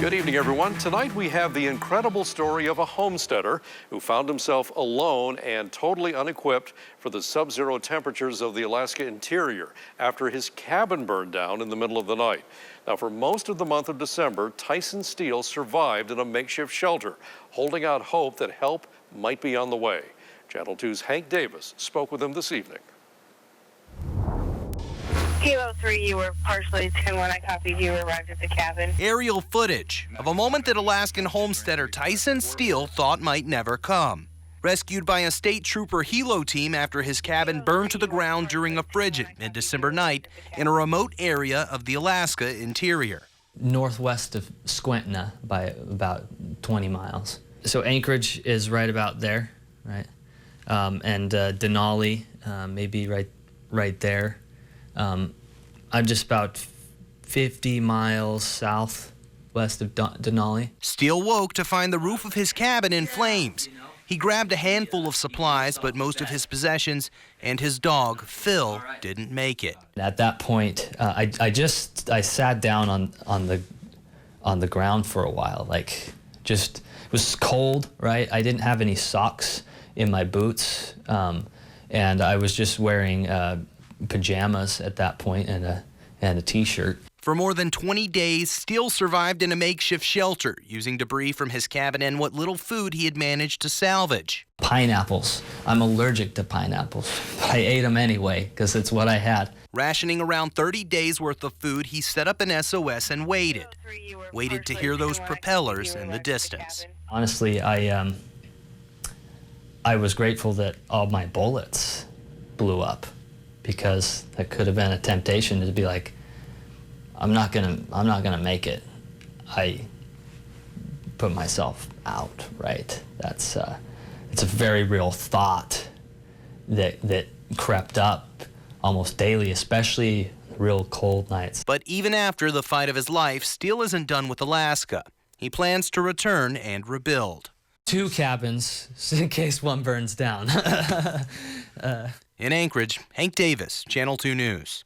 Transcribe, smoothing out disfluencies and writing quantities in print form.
Good evening, everyone. Tonight we have the incredible story of a homesteader who found himself alone and totally unequipped for the sub-zero temperatures of the Alaska interior after his cabin burned down in the middle of the night. Now, for most of the month of December, Tyson Steele survived in a makeshift shelter, holding out hope that help might be on the way. Channel 2's Hank Davis spoke with him this evening. Kilo 3, you were partially 10 when I copied you arrived at the cabin. Aerial footage of a moment that Alaskan homesteader Tyson Steele thought might never come. Rescued by a state trooper helo team after his cabin burned to the ground during a frigid mid-December night in a remote area of the Alaska interior. Northwest of Squintina by about 20 miles. So Anchorage is right about there, right? And Denali, maybe right there. I'm just about 50 miles southwest of Denali. Steele woke to find the roof of his cabin in flames. He grabbed a handful of supplies, but most of his possessions and his dog, Phil, didn't make it. At that point, I sat down on the ground for a while. Like, just, it was cold, right? I didn't have any socks in my boots, and I was just wearing pajamas at that point and a t-shirt. For more than 20 days, Steele survived in a makeshift shelter, using debris from his cabin and what little food he had managed to salvage. Pineapples. I'm allergic to pineapples. I ate them anyway because it's what I had. Rationing around 30 days worth of food, he set up an SOS and waited to hear those propellers in the distance. Honestly, I was grateful that all my bullets blew up, because that could have been a temptation to be like, I'm not gonna make it. I put myself out, right? That's it's a very real thought that crept up almost daily, especially real cold nights. But even after the fight of his life, Steele isn't done with Alaska. He plans to return and rebuild. 2 cabins in case one burns down. In Anchorage, Hank Davis, Channel 2 News.